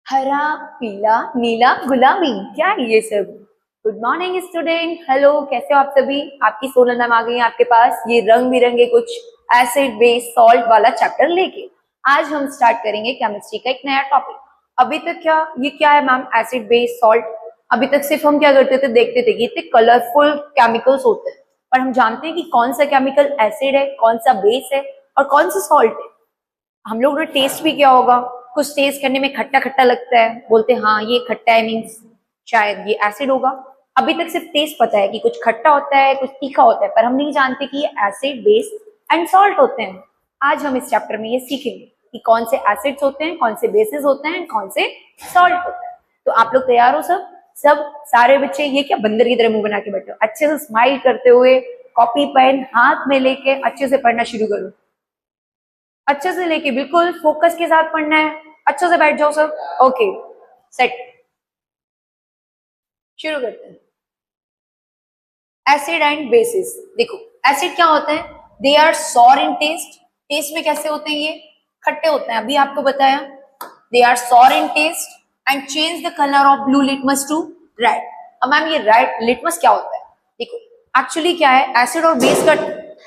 हरा, पीला, नीला, गुलाबी, क्या है ये सब? गुड मॉर्निंग स्टूडेंट, हेलो, कैसे हो आप सभी? आपकी सोनल मैम आ गई है आपके पास ये रंग बिरंगे कुछ एसिड बेस सॉल्ट वाला चैप्टर लेके। आज हम स्टार्ट करेंगे केमिस्ट्री का एक नया टॉपिक। अभी तक ये क्या है मैम? Acid base salt. अभी तक सिर्फ हम क्या करते थे, देखते थे कि इतने कलरफुल केमिकल्स होते हैं, पर हम जानते हैं कि कौन सा केमिकल एसिड है, कौन सा बेस है और कौन सा सॉल्ट है। हम लोग ने टेस्ट भी किया होगा, कुछ टेस्ट करने में खट्टा खट्टा लगता है, बोलते हैं हाँ ये खट्टा है, मीन्स शायद ये एसिड होगा। अभी तक सिर्फ टेस्ट पता है कि कुछ खट्टा होता है, कुछ तीखा होता है, पर हम नहीं जानते कि ये एसिड बेस एंड सॉल्ट होते हैं। आज हम इस चैप्टर में ये सीखेंगे कि कौन से एसिड्स होते हैं, कौन से बेसिस होते हैं, कौन से सॉल्ट होते हैं। तो आप लोग तैयार हो सब? सब सारे बच्चे ये क्या बंदर की तरह मुंह बना के बैठे हो? अच्छे से स्माइल करते हुए कॉपी पेन हाथ में लेके अच्छे से पढ़ना शुरू करो। अच्छे से लेके बिल्कुल फोकस के साथ पढ़ना है। अच्छे से बैठ जाओ सब। ओके, सेट, शुरू करते हैं। Acid and bases. देखो, एसिड क्या होते हैं? They are sour in taste. Taste में कैसे होते हैं? ये खट्टे होते हैं, अभी आपको बताया। They are sour in taste and change the colour of blue litmus to red. अब मैम ये रेड लिटमस क्या होता है? देखो, एक्चुअली क्या है, एसिड और बेस का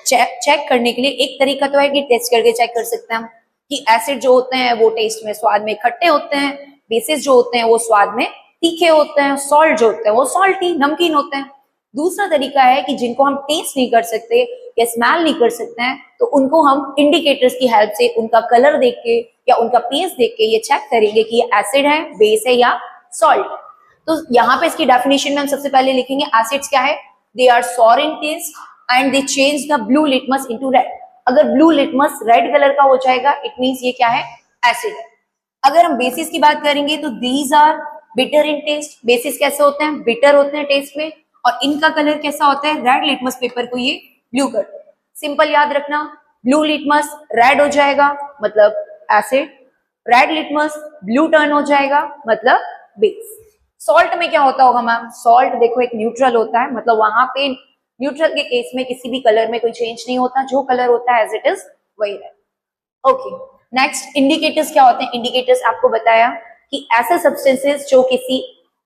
चेक करने के लिए एक तरीका तो है कि टेस्ट करके चेक कर सकते हैं हम कि एसिड जो होते हैं वो टेस्ट में स्वाद में खट्टे होते हैं, बेसिस जो होते हैं वो स्वाद में तीखे होते हैं, सॉल्ट जो होते हैं वो सॉल्टी नमकीन होते हैं। दूसरा तरीका है कि जिनको हम टेस्ट नहीं कर सकते या स्मेल नहीं कर सकते हैं, तो उनको हम इंडिकेटर्स की हेल्प से उनका कलर देख के या उनका पेस्ट देख के ये चेक करेंगे कि ये एसिड है, बेस है या सॉल्ट है। तो यहाँ पे इसकी डेफिनेशन में हम सबसे पहले लिखेंगे एसिड्स क्या है? They are sour in taste and they change the blue litmus into red. अगर ब्लू लिटमस रेड कलर का हो जाएगा, इट मींस ये क्या है? एसिड है। अगर हम बेसिस की बात करेंगे तो these are bitter in taste. Bases कैसे होते हैं? बिटर होते हैं टेस्ट में, और इनका कलर कैसा होता है? रेड लिटमस पेपर को ये ब्लू करते हैं। सिंपल याद रखना, ब्लू लिटमस रेड हो जाएगा मतलब acid, red litmus blue turn हो जाएगा मतलब बेस। सॉल्ट में क्या होता होगा मैम? सॉल्ट देखो एक न्यूट्रल होता है, मतलब वहां पे न्यूट्रल के केस में किसी भी कलर में कोई चेंज नहीं होता, जो कलर होता है एज इट इज वही रहता। ओके, नेक्स्ट इंडिकेटर्स क्या होते हैं? इंडिकेटर्स आपको बताया कि ऐसे सब्सटेंसेस जो किसी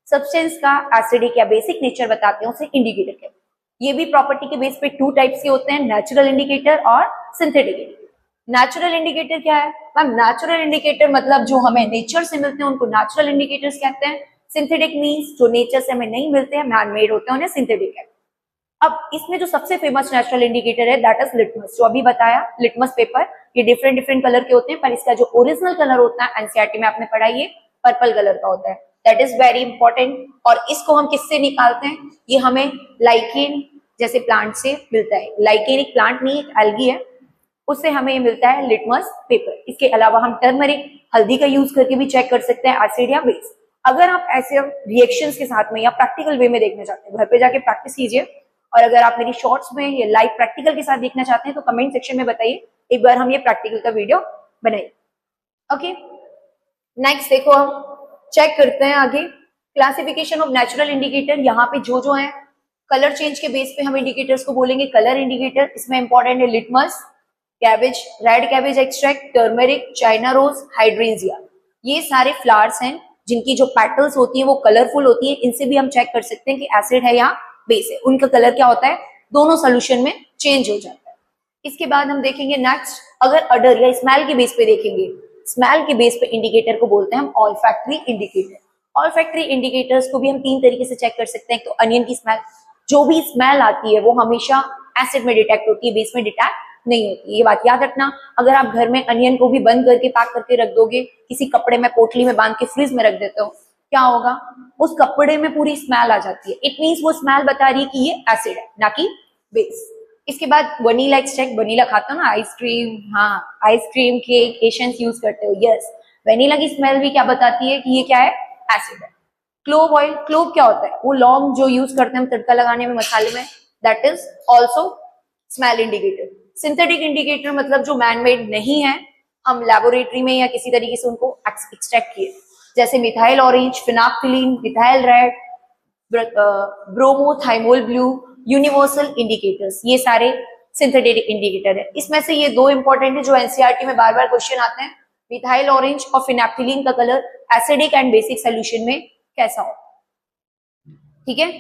सब्सटेंस का एसिडिक या बेसिक नेचर बताते हैं उसे इंडिकेटर कहते हैं। ये भी प्रॉपर्टी के बेस पे टू टाइप्स के होते हैं, नेचुरल इंडिकेटर और सिंथेटिक इंडिकेटर। नेचुरल इंडिकेटर क्या है मैम? नेचुरल इंडिकेटर मतलब जो हमें नेचर से मिलते हैं उनको नेचुरल इंडिकेटर्स कहते हैं। सिंथेटिक मीन्स जो नेचर से हमें नहीं मिलते हैं, मैन मेड होते हैं, उन्हें सिंथेटिक कहते हैं। अब इसमें जो सबसे फेमस नेचुरल इंडिकेटर है दैट इज लिटमस, जो अभी बताया लिटमस पेपर। ये डिफरेंट डिफरेंट कलर के होते हैं, पर इसका जो ओरिजिनल कलर होता है एनसीईआरटी में आपने पढ़ा, ये पर्पल कलर का होता है। That is very important. और इसको हम किससे निकालते हैं? ये हमें लाइकेन जैसे प्लांट से मिलता है। लाइकेन एक प्लांट नहीं, एक एल्गी है, उससे हमें ये मिलता है लिटमस पेपर। इसके अलावा हम टर्मरिक, हल्दी का यूज करके भी चेक कर सकते हैं एसिड या बेस। अगर आप ऐसे रिएक्शंस के साथ में या प्रैक्टिकल वे में देखना चाहते हैं, घर पे जाके प्रैक्टिस कीजिए। और अगर आप मेरी शॉर्ट्स में ये लाइव प्रैक्टिकल के साथ देखना चाहते हैं तो कमेंट सेक्शन में बताइए, एक बार हम ये प्रैक्टिकल का वीडियो बनाइए। ओके, नेक्स्ट देखो हम चेक करते हैं आगे क्लासिफिकेशन ऑफ नेचुरल इंडिकेटर। यहाँ पे जो है कलर चेंज के बेस पे हम इंडिकेटर्स को बोलेंगे कलर इंडिकेटर। इसमें इंपॉर्टेंट है litmus, cabbage, red cabbage extract, turmeric, China rose, hydrangea. ये सारे फ्लावर्स हैं जिनकी जो पेटल्स होती हैं वो कलरफुल होती है। इनसे भी हम चेक कर सकते हैं कि एसिड है या बेस है। उनका कलर क्या होता है? दोनों सोल्यूशन में चेंज हो जाता है। इसके बाद हम देखेंगे नेक्स्ट, अगर अडर या स्मेल के बेस पे देखेंगे, स्मेल के बेस पे इंडिकेटर को बोलते हैं हम ऑल्फैक्टरी इंडिकेटर। ऑल्फैक्टरी इंडिकेटर्स को भी हम तीन तरीके से चेक कर सकते हैं। तो अनियन की स्मेल, जो भी स्मेल आती है वो हमेशा एसिड में डिटेक्ट होती है, बेस में डिटेक्ट नहीं होती। ये बात याद रखना। अगर आप घर में अनियन को भी बंद करके पैक करके रख दोगे, किसी कपड़े में पोटली में बांध के फ्रिज में रख देते हो, क्या होगा? उस कपड़े में पूरी स्मेल आ जाती है। इट मीन्स वो स्मेल बता रही है कि ये एसिड है ना कि बेस। इसके बाद वनीला एक्सट्रैक्ट, वनीला खाते हो ना, आइसक्रीम, हाँ आइसक्रीम, केक, एशियंस यूज करते हो, यस। वनीला की स्मेल भी क्या बताती है कि ये क्या है? एसिड है। क्लोव ऑयल, क्लोव क्या होता है? वो लौंग जो यूज करते हैं हम तड़का लगाने में मसाले में, that is also smell indicator. Synthetic indicator मतलब जो मैनमेड नहीं है, हम लेबोरेटरी में या किसी तरीके से उनको एक्सट्रैक्ट किए, जैसे methyl orange, phenolphthalein, methyl red, bromothymol blue, universal indicators, ये सारे सिंथेटिक इंडिकेटर है। इसमें से ये दो इंपॉर्टेंट है जो एनसीईआरटी में बार बार क्वेश्चन आते हैं, मिथाइल ऑरेंज और फिनैप्थिलीन का colour acidic and basic solution में कैसा हो। ठीक है,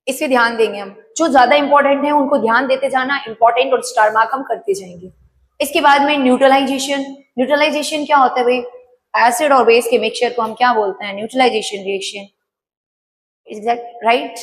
इसे ध्यान देंगे हम, जो ज्यादा इंपॉर्टेंट है उनको ध्यान देते जाना, इंपॉर्टेंट और स्टार मार्क हम करते जाएंगे। इसके बाद में न्यूट्रलाइजेशन। न्यूट्रलाइजेशन क्या होता है भाई, एसिड और बेस के मिक्सचर को हम क्या बोलते हैं, neutralisation reaction. Is that right?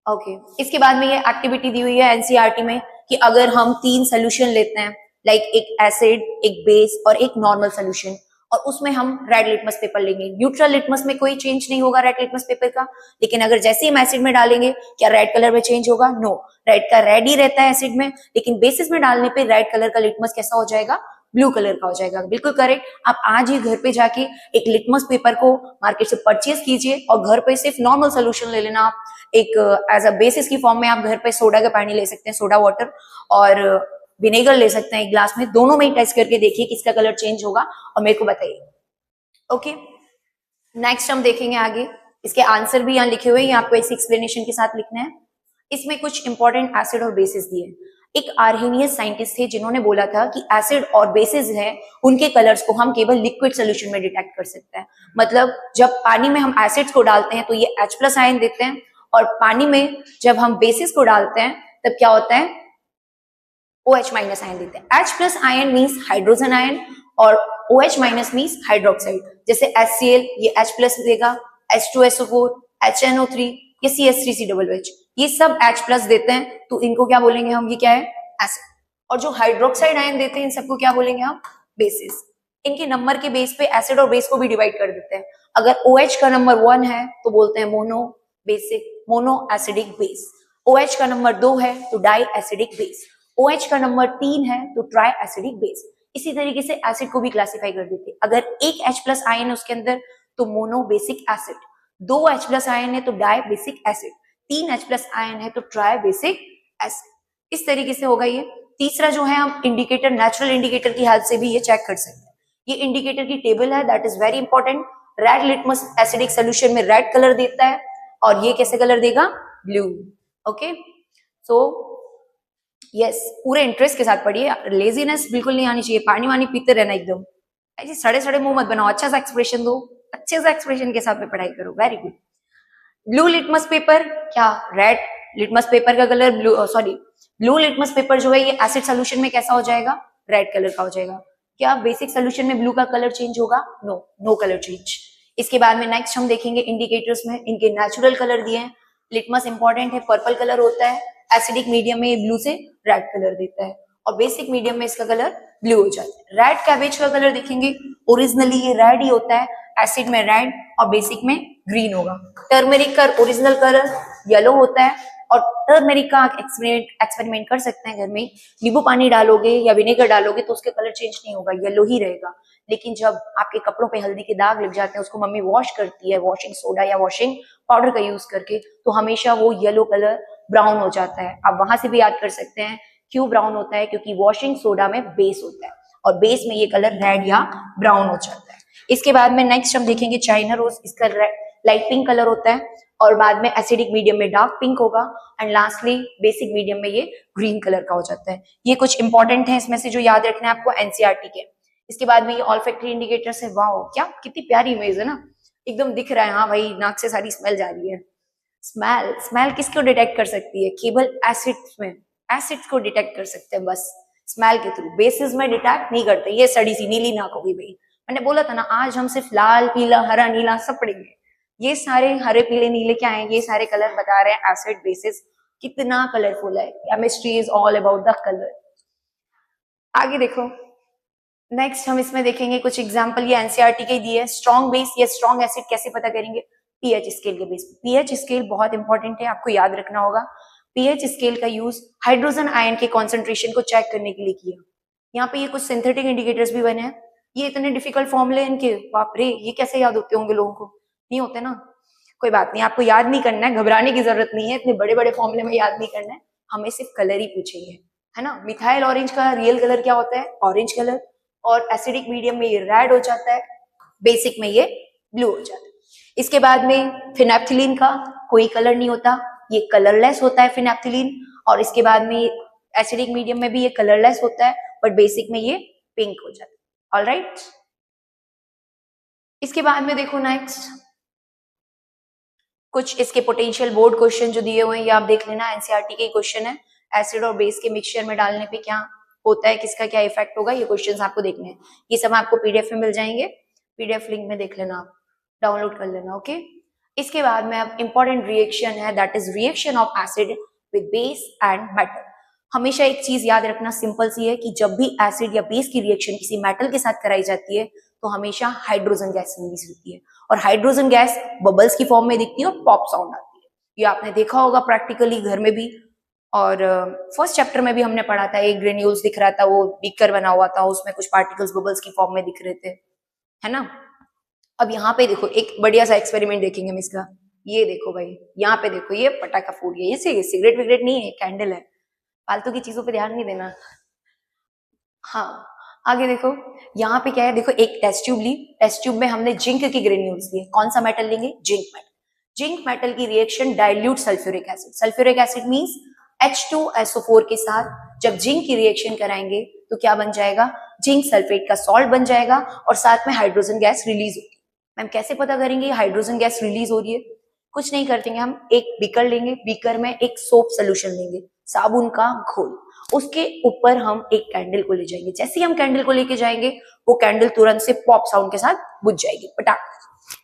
Okay. इसके बाद में ये एक्टिविटी दी हुई है एनसीईआरटी में कि अगर हम 3 सोल्यूशन लेते हैं, लाइक एक एसिड, एक बेस और एक नॉर्मल सोल्यूशन, और उसमें हम रेड लिटमस पेपर लेंगे। न्यूट्रल लिटमस में कोई चेंज नहीं होगा रेड लिटमस पेपर का, लेकिन अगर जैसे ही हम एसिड में डालेंगे क्या रेड कलर में चेंज होगा? नो, रेड का रेड ही रहता है एसिड में, लेकिन बेसिस में डालने पे रेड कलर का लिटमस कैसा हो जाएगा? ब्लू कलर का हो जाएगा। बिल्कुल करेक्ट। आप आज ही घर पे जाके एक लिटमस पेपर को मार्केट से परचेज कीजिए और घर पे सिर्फ नॉर्मल सोल्यूशन ले लेना। आप एक एज अ बेसिस की फॉर्म में आप घर पे सोडा का पानी ले सकते हैं, सोडा वाटर, और विनेगर ले सकते हैं एक ग्लास में, दोनों में ही टेस्ट करके देखिए किसका कलर चेंज होगा और मेरे को बताइए। ओके, नेक्स्ट हम देखेंगे आगे। इसके आंसर भी यहाँ लिखे हुए हैं, आपको इस एक्सप्लेनेशन के साथ लिखना है। इसमें कुछ इंपॉर्टेंट एसिड और बेसिस दिए। एक आर्हेनियस साइंटिस्ट थे जिन्होंने बोला था कि एसिड और बेसिस है उनके कलर्स को हम केवल लिक्विड सोल्यूशन में डिटेक्ट कर सकते हैं। मतलब जब पानी में हम एसिड्स को डालते हैं तो ये H+ आयन देते हैं, और पानी में जब हम बेसिस को डालते हैं तब क्या होता है? OH- आयन देते हैं। H+ ion means hydrogen ion और OH- मीन्स हाइड्रोक्साइड। जैसे HCl ये H+ देगा, H2SO4, HNO3, ये CH3COOH, ये सब H+ देते हैं, तो इनको क्या बोलेंगे हम? ये क्या है? एसिड। और जो हाइड्रोक्साइड आयन देते हैं इन सबको क्या बोलेंगे हम? बेसिस। इनके नंबर के बेस पे एसिड और बेस को भी डिवाइड कर देते हैं। अगर OH का नंबर 1 है तो बोलते हैं mono basic, mono acidic base. OH का नंबर 2 है तो डाई एसिडिक बेस। OH का नंबर 3 है तो ट्राई एसिडिक बेस। इसी तरीके से एसिड को भी क्लासिफाई कर देते हैं। अगर एक H+ आयन है उसके अंदर तो mono basic acid, 2 H+ ion है तो di basic acid, 3 H+ ion है तो ट्राई बेसिक एसिड। इस तरीके से होगा ये। तीसरा जो है हम इंडिकेटर, नेचुरल इंडिकेटर की हेल्प से भी ये चेक कर सकते हैं। ये इंडिकेटर की टेबल है, that is very important. Red litmus acidic solution में रेड कलर देता है और ये कैसे कलर देगा? ब्लू। ओके, सो यस, पूरे इंटरेस्ट के साथ पढ़िए, लेजीनेस बिल्कुल नहीं आनी चाहिए, पानी वानी पीते रहना एकदम। ऐसे सड़े सड़े मुंह मत बनाओ, अच्छा सा एक्सप्रेशन दो, अच्छे से एक्सप्रेशन के साथ में पढ़ाई करो। Very good. Blue litmus paper, क्या रेड लिटमस पेपर का colour blue, sorry blue litmus paper जो है ये एसिड सोल्यूशन में कैसा हो जाएगा? रेड कलर का हो जाएगा। क्या बेसिक सोल्यूशन में ब्लू का कलर चेंज होगा? No, no colour change. इसके बाद में नेक्स्ट हम देखेंगे इंडिकेटर्स में इनके नेचुरल कलर दिए हैं। लिटमस इंपॉर्टेंट है, पर्पल कलर होता है, एसिडिक मीडियम में ये ब्लू से रेड कलर देता है, और बेसिक मीडियम में इसका कलर ब्लू हो जाता है। रेड कैबेज का कलर देखेंगे, ओरिजिनली ये रेड ही होता है, एसिड में रेड और बेसिक में ग्रीन होगा। टर्मेरिक का ओरिजिनल कलर येलो होता है, और टर्मेरिक का एक्सपेरिमेंट कर सकते हैं घर में। नींबू पानी डालोगे या विनेगर डालोगे तो उसके कलर चेंज नहीं होगा, येलो ही रहेगा। लेकिन जब आपके कपड़ों पे हल्दी के दाग लग जाते हैं, उसको मम्मी वॉश करती है वॉशिंग सोडा या वॉशिंग पाउडर का यूज करके, तो हमेशा वो येलो कलर ब्राउन हो जाता है। आप वहां से भी याद कर सकते हैं क्यों ब्राउन होता है, क्योंकि वॉशिंग सोडा में बेस होता है और बेस में ये कलर रेड या ब्राउन हो जाता है। इसके बाद में नेक्स्ट हम देखेंगे चाइना रोज, इसका लाइट पिंक कलर होता है, और बाद में एसिडिक मीडियम में डार्क पिंक होगा, एंड लास्टली बेसिक मीडियम में ये ग्रीन कलर का हो जाता है। ये कुछ इंपॉर्टेंट है इसमें से जो याद रखना है आपको एनसीईआरटी के। इसके बाद में ये ऑल्फैक्टरी इंडिकेटर्स है। वाओ, क्या कितनी प्यारी इमेज है ना, एकदम दिख रहा है। हाँ भाई, नाक से सारी स्मेल जा रही है। स्मेल, स्मेल किसको डिटेक्ट कर सकती है? केवल एसिड्स में, एसिड्स को डिटेक्ट कर सकते हैं बस स्मेल के थ्रू, बेसिस में डिटेक्ट नहीं करते। ये सड़ी सी नीली नाक होगी भाई, मैंने बोला था ना आज हम सिर्फ लाल पीला हरा नीला सब पढ़ेंगे। ये सारे हरे पीले नीले क्या है? ये सारे कलर बता रहे हैं एसिड बेसिस कितना कलरफुल है। Chemistry is all about the colour. आगे देखो, नेक्स्ट हम इसमें देखेंगे कुछ एग्जांपल, ये एनसीईआरटी के दिए। स्ट्रॉन्ग बेस या स्ट्रॉन्ग एसिड कैसे पता करेंगे? पीएच स्केल के बेस पे। पीएच स्केल बहुत इंपॉर्टेंट है, आपको याद रखना होगा। पीएच स्केल का यूज हाइड्रोजन आयन के कॉन्सेंट्रेशन को चेक करने के लिए किया। यहाँ पे ये कुछ सिंथेटिक इंडिकेटर्स भी बने हैं। ये इतने डिफिकल्ट फॉर्मूले इनके, बाप रे, ये कैसे याद होते होंगे लोगों को? नहीं होते ना, कोई बात नहीं, आपको याद नहीं करना है, घबराने की जरूरत नहीं है, इतने बड़े बड़े फॉर्मूले में याद नहीं करना है, हमें सिर्फ कलर ही पूछेंगे, है ना। मिथाइल ऑरेंज का रियल कलर क्या होता है? ऑरेंज कलर, और एसिडिक मीडियम में ये रेड हो जाता है, बेसिक में ये ब्लू हो जाता है। इसके बाद में फिनैप्थिलीन का कोई कलर नहीं होता, ये कलरलेस होता है फिनैप्थिलीन, और इसके बाद में एसिडिक मीडियम में भी ये कलरलेस होता है, बट बेसिक में ये पिंक हो जाता है। ऑलराइट, इसके बाद में देखो नेक्स्ट कुछ इसके पोटेंशियल बोर्ड क्वेश्चन जो दिए हुए हैं ये आप देख लेना, एनसीईआरटी के क्वेश्चन है। एसिड और बेस के मिक्सचर में डालने पे क्या होता है, किसका क्या इफेक्ट होगा, ये क्वेश्चंस आपको देखने हैं। ये सब आपको पीडीएफ में मिल जाएंगे, पीडीएफ लिंक में देख लेना, आप डाउनलोड कर लेना। ओके, इसके बाद में अब इंपॉर्टेंट रिएक्शन है, that is reaction of acid with base and metal. हमेशा एक चीज याद रखना सिंपल सी है कि जब भी एसिड या बेस की रिएक्शन किसी मेटल के साथ कराई जाती है तो हमेशा हाइड्रोजन गैस रिलीज होती है, और हाइड्रोजन गैस बबल्स की फॉर्म में दिखती है और पॉप साउंड आती है। ये आपने देखा होगा प्रैक्टिकली घर में भी, और फर्स्ट चैप्टर में भी हमने पढ़ा था, एक ग्रेन्यूल्स दिख रहा था, वो बीकर बना हुआ था, उसमें कुछ पार्टिकल्स बबल्स की फॉर्म में दिख रहे थे, है ना। अब यहाँ पे देखो एक बढ़िया सा एक्सपेरिमेंट देखेंगे हम इसका। ये देखो भाई, यहाँ पे देखो, ये पटाखा फूट गया, ये सिगरेट विगरेट नहीं है, कैंडल है, फालतू की चीजों पे ध्यान नहीं देना। हाँ, आगे देखो, यहाँ पे क्या है, देखो एक टेस्ट ट्यूब ली, टेस्ट ट्यूब में हमने जिंक की ग्रेन्यूल्स लिए। कौन सा मेटल लेंगे, जिंक मेटल। जिंक मेटल की reaction dilute sulphuric acid, sulphuric acid means H2SO4 के साथ जब जिंक की रिएक्शन कराएंगे तो क्या बन जाएगा, जिंक सल्फेट का सॉल्ट बन जाएगा, और साथ में हाइड्रोजन गैस रिलीज होगी। मैम कैसे पता करेंगे हाइड्रोजन गैस रिलीज हो रही है, कुछ नहीं करते, हम एक बीकर लेंगे, बीकर में एक सोप सोल्यूशन लेंगे, साबुन का घोल, उसके ऊपर हम एक कैंडल को ले जाएंगे। जैसे ही हम कैंडल को लेके जाएंगे वो कैंडल तुरंत से पॉप साउंड के साथ बुझ जाएगी, पटाख।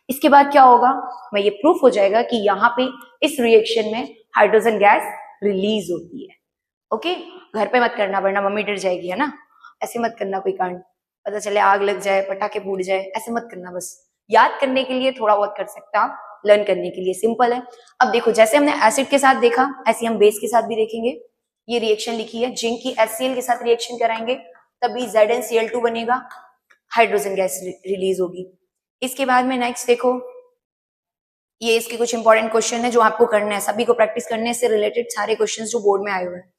इसके बाद क्या होगा, मैं ये प्रूफ हो जाएगा कि यहाँ पे इस रिएक्शन में हाइड्रोजन गैस रिलीज होती है। ओके, घर पे मत करना वरना मम्मी डर जाएगी, है ना। ऐसे मत करना, कोई कांड पता चले आग लग जाए, पटाखे फूट जाए, ऐसे मत करना। बस याद करने के लिए थोड़ा बहुत कर सकते हैं आप, लर्न करने के लिए सिंपल है। अब देखो जैसे हमने एसिड के साथ देखा, ऐसे हम बेस के साथ भी देखेंगे। ये रिएक्शन लिखी है, जिंक की HCl के साथ रिएक्शन कराएंगे तभी ZnCl2 बनेगा, हाइड्रोजन गैस रिलीज होगी। इसके बाद में नेक्स्ट देखो, ये इसके कुछ इंपॉर्टेंट क्वेश्चन है जो आपको करने हैं, सभी को प्रैक्टिस करने से रिलेटेड सारे क्वेश्चंस जो बोर्ड में आए हुए हैं।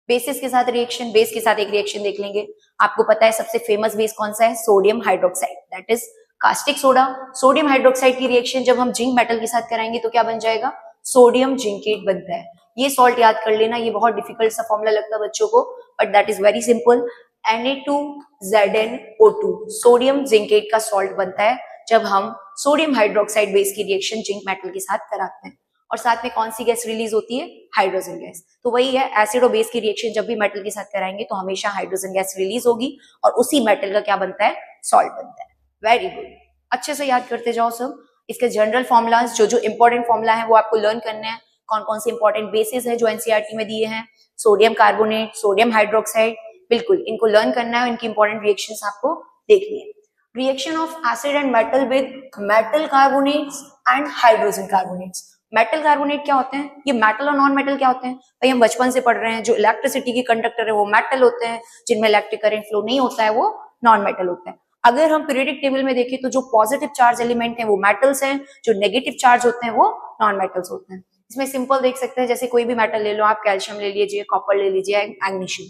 बेसिस के साथ रिएक्शन, बेस के साथ एक रिएक्शन देख लेंगे। आपको पता है सबसे फेमस बेस कौन सा है, sodium hydroxide, that is caustic soda. Sodium hydroxide की रिएक्शन जब हम जिंक मेटल के साथ कराएंगे तो क्या बन जाएगा, सोडियम जिंकेट बनता है। ये सॉल्ट याद कर लेना, ये बहुत डिफिकल्ट सा फॉर्मूला लगता है बच्चों को, but that is very simple. Na2ZnO2 sodium zincate का सॉल्ट बनता है जब हम सोडियम हाइड्रोक्साइड बेस की रिएक्शन जिंक मेटल के साथ कराते हैं। और साथ में कौन सी गैस रिलीज होती है, हाइड्रोजन गैस। तो वही है, एसिड और बेस की रिएक्शन जब भी मेटल के साथ कराएंगे तो हमेशा हाइड्रोजन गैस रिलीज होगी और उसी मेटल का क्या बनता है, सॉल्ट बनता है। वेरी गुड, अच्छे से याद करते जाओ सब। इसके जनरल फॉर्मुलाज जो जो इंपॉर्टेंट फॉर्मुला है वो आपको लर्न करने हैं। कौन कौन से इंपॉर्टेंट बेसिस है जो एनसीईआरटी में दिए हैं, सोडियम कार्बोनेट, सोडियम हाइड्रोक्साइड, बिल्कुल इनको लर्न करना है, इनकी इंपॉर्टेंट रिएक्शंस आपको देखनी है। Reaction of acid and metal with metal carbonates and hydrogen carbonates. Metal carbonate क्या होते हैं, ये मेटल और नॉन मेटल क्या होते हैं, भाई हम बचपन से पढ़ रहे हैं, जो इलेक्ट्रिसिटी के कंडक्टर है वो मेटल होते हैं, जिनमें इलेक्ट्रिक करंट फ्लो नहीं होता है वो नॉन मेटल होते हैं। अगर हम पीरियोडिक टेबल में देखें तो जो पॉजिटिव चार्ज एलिमेंट है वो मेटल्स हैं, जो नेगेटिव चार्ज होते हैं वो नॉन मेटल्स होते हैं। इसमें सिंपल देख सकते हैं, जैसे कोई भी मेटल ले लो आप, कैल्शियम ले लीजिए, कॉपर ले लीजिए, मैग्नीशियम,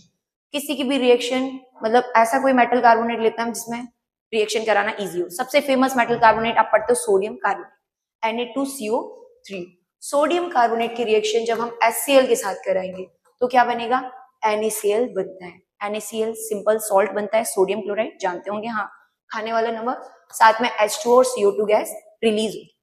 किसी की भी रिएक्शन, मतलब ऐसा कोई मेटल कार्बोनेट लेता है जिसमें रिएक्शन कराना इजी हो। सबसे फेमस मेटल कार्बोनेट आप पढ़ते हो sodium carbonate, Na2CO3। Sodium carbonate की रिएक्शन जब हम HCl के साथ कराएंगे तो क्या बनेगा, NaCl बनता है। NaCl सिंपल सॉल्ट बनता है, सोडियम क्लोराइड जानते होंगे, हाँ, खाने वाला नमक, साथ में H2 और CO2 गैस रिलीज होगी।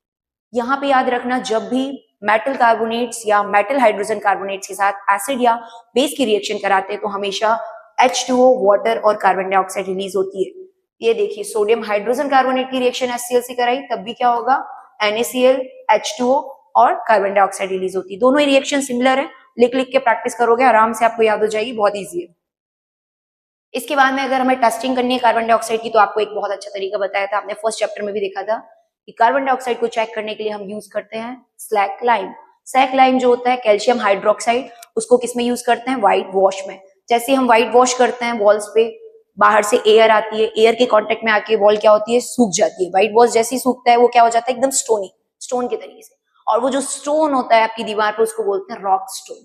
यहाँ पे याद रखना, जब भी मेटल कार्बोनेट्स या मेटल हाइड्रोजन कार्बोनेट्स के साथ एसिड या बेस की रिएक्शन कराते हैं तो हमेशा H2O, वाटर और कार्बन डाइऑक्साइड रिलीज होती है। ये देखिए, सोडियम हाइड्रोजन कार्बोनेट की रिएक्शन HCl से कराई तब भी क्या होगा, NaCl, H2O और कार्बन डाइऑक्साइड रिलीज होती है। दोनों ही रिएक्शन सिमिलर है, लिख लिख के प्रैक्टिस करोगे आराम से आपको याद हो जाएगी, बहुत ईजी है। इसके बाद में अगर हमें टेस्टिंग करनी है कार्बन डाइऑक्साइड की तो आपको एक बहुत अच्छा तरीका बताया था, आपने फर्स्ट चैप्टर में भी देखा था कि कार्बन डाइऑक्साइड को चेक करने के लिए हम यूज करते हैं स्लैक लाइम। स्लैक लाइम जो होता है कैल्शियम हाइड्रोक्साइड, उसको किसमें यूज करते हैं, व्हाइट वॉश में। जैसे हम व्हाइट वॉश करते हैं वॉल्स पे, बाहर से एयर आती है, एयर के कांटेक्ट में आके वॉल क्या होती है, सूख जाती है। व्हाइट वॉश जैसे ही सूखता है वो क्या हो जाता है, एकदम स्टोनी, स्टोन के तरीके से। और वो जो स्टोन होता है आपकी दीवार पर उसको बोलते हैं रॉक स्टोन।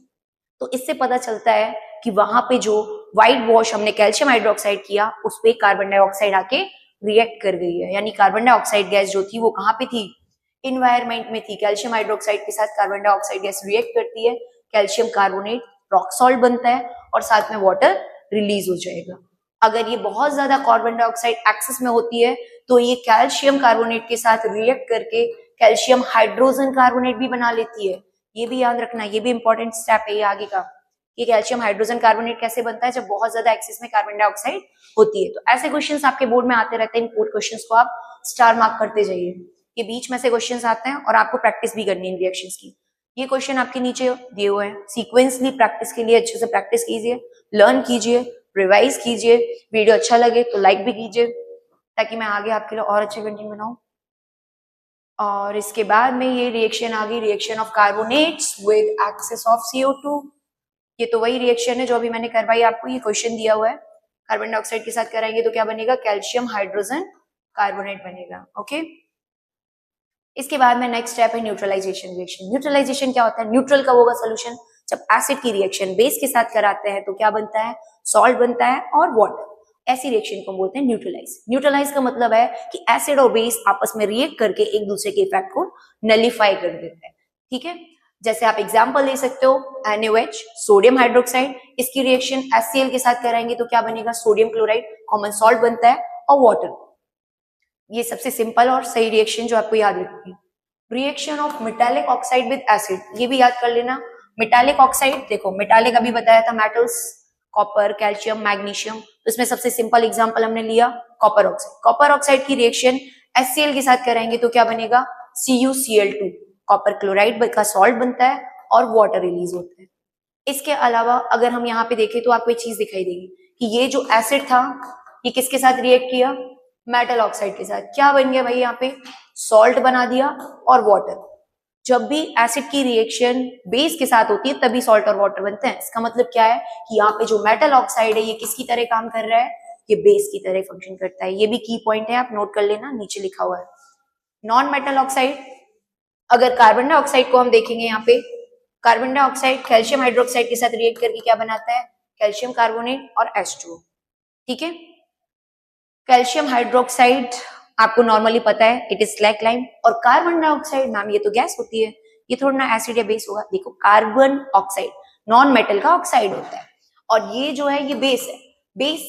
तो इससे पता चलता है कि वहां पे जो व्हाइट वॉश हमने कैल्शियम हाइड्रोक्साइड किया उस पे कार्बन डाइऑक्साइड आके रिएक्ट कर गई है, यानी कार्बन डाइऑक्साइड गैस जो थी वो कहाँ पे थी, इन्वायरमेंट में थी। कैल्शियम हाइड्रोक्साइड के साथ कार्बन डाइऑक्साइड गैस रिएक्ट करती है, कैल्शियम कार्बोनेट रॉक सॉल्ट बनता है और साथ में वाटर रिलीज हो जाएगा। अगर ये बहुत ज्यादा कार्बन डाइऑक्साइड एक्सेस में होती है तो ये कैल्शियम कार्बोनेट के साथ रिएक्ट करके कैल्शियम हाइड्रोजन कार्बोनेट भी बना लेती है। ये भी याद रखना, ये भी इंपॉर्टेंट स्टेप है ये आगे का, कि कैल्शियम हाइड्रोजन कार्बोनेट कैसे बनता है जब बहुत ज्यादा एक्सेस में कार्बन डाइऑक्साइड होती है। तो ऐसे क्वेश्चंस आपके बोर्ड में आते रहते हैं, इन 4 क्वेश्चंस को आप स्टार मार्क करते जाइए। ये बीच में से क्वेश्चंस आते हैं और आपको प्रैक्टिस भी करनी है रिएक्शंस की। ये क्वेश्चन आपके नीचे दिए हुए हैं, सीक्वेंसली प्रैक्टिस के लिए अच्छे से प्रैक्टिस कीजिए, लर्न कीजिए, रिवाइज कीजिए। वीडियो अच्छा लगे तो लाइक भी कीजिए ताकि मैं आगे आपके लिए और अच्छे कंटेंट बनाऊं। और इसके बाद में ये रिएक्शन आ गई, reaction of carbonates with excess of CO2। ये तो वही रिएक्शन है जो अभी मैंने करवाई आपको, ये क्वेश्चन दिया हुआ है। कार्बन डाइऑक्साइड के साथ कराएंगे तो क्या बनेगा, कैल्शियम हाइड्रोजन कार्बोनेट बनेगा। ओके, इसके बाद में नेक्स्ट स्टेप है न्यूट्रलाइजेशन रिएक्शन। न्यूट्रलाइजेशन क्या होता है, न्यूट्रल का होगा सोल्यूशन। जब एसिड की रिएक्शन बेस के साथ कराते हैं तो क्या बनता है, सॉल्ट बनता है और वाटर। ऐसी रिएक्शन को बोलते हैं न्यूट्रलाइज। न्यूट्रलाइज का मतलब है कि एसिड और बेस आपस में रिएक्ट करके एक दूसरे के इफेक्ट को नलिफाई कर देते हैं। ठीक है, जैसे आप एग्जांपल ले सकते हो NaOH, सोडियम हाइड्रोक्साइड, इसकी रिएक्शन HCl के साथ कराएंगे तो क्या बनेगा, सोडियम क्लोराइड, कॉमन सॉल्ट बनता है और वाटर। ये सबसे सिंपल और सही रिएक्शन जो आपको याद रखनी है। Reaction of metallic oxide with acid, ये भी याद कर लेना। मेटालिक ऑक्साइड, देखो मेटालिक अभी बताया था मेटल्स, कॉपर, कैल्शियम, मैग्नीशियम, तो इसमें सबसे सिंपल एग्जांपल हमने लिया कॉपर ऑक्साइड। कॉपर ऑक्साइड की रिएक्शन HCl के साथ कराएंगे तो क्या बनेगा, CuCl2, कॉपर क्लोराइड का सॉल्ट बनता है और वाटर रिलीज होता है। इसके अलावा अगर हम यहाँ पे देखें तो आपको एक चीज दिखाई देगी कि ये जो एसिड था ये किसके साथ रिएक्ट किया, मेटल ऑक्साइड के साथ। क्या बन गया भाई, यहाँ पे सॉल्ट बना दिया और वाटर। जब भी एसिड की रिएक्शन बेस के साथ होती है तभी सॉल्ट और वाटर बनते हैं। इसका मतलब क्या है कि यहाँ पे जो मेटल ऑक्साइड है ये किसकी तरह काम कर रहा है, ये बेस की तरह फंक्शन करता है। ये भी की पॉइंट है, आप नोट कर लेना, नीचे लिखा हुआ है। नॉन मेटल ऑक्साइड, अगर कार्बन डाइऑक्साइड को हम देखेंगे, यहाँ पे कार्बन डाइऑक्साइड कैल्शियम हाइड्रोक्साइड के साथ रिएक्ट करके क्या बनाता है, कैल्शियम कार्बोनेट और H2O। ठीक है, कैल्शियम हाइड्रोक्साइड आपको नॉर्मली पता है इट इज स्लैक लाइम, और कार्बन डाइऑक्साइड मैम ये तो गैस होती है, ये थोड़ा ना एसिड या बेस होगा। देखो कार्बन ऑक्साइड नॉन मेटल का ऑक्साइड होता है और ये जो है ये बेस है। बेस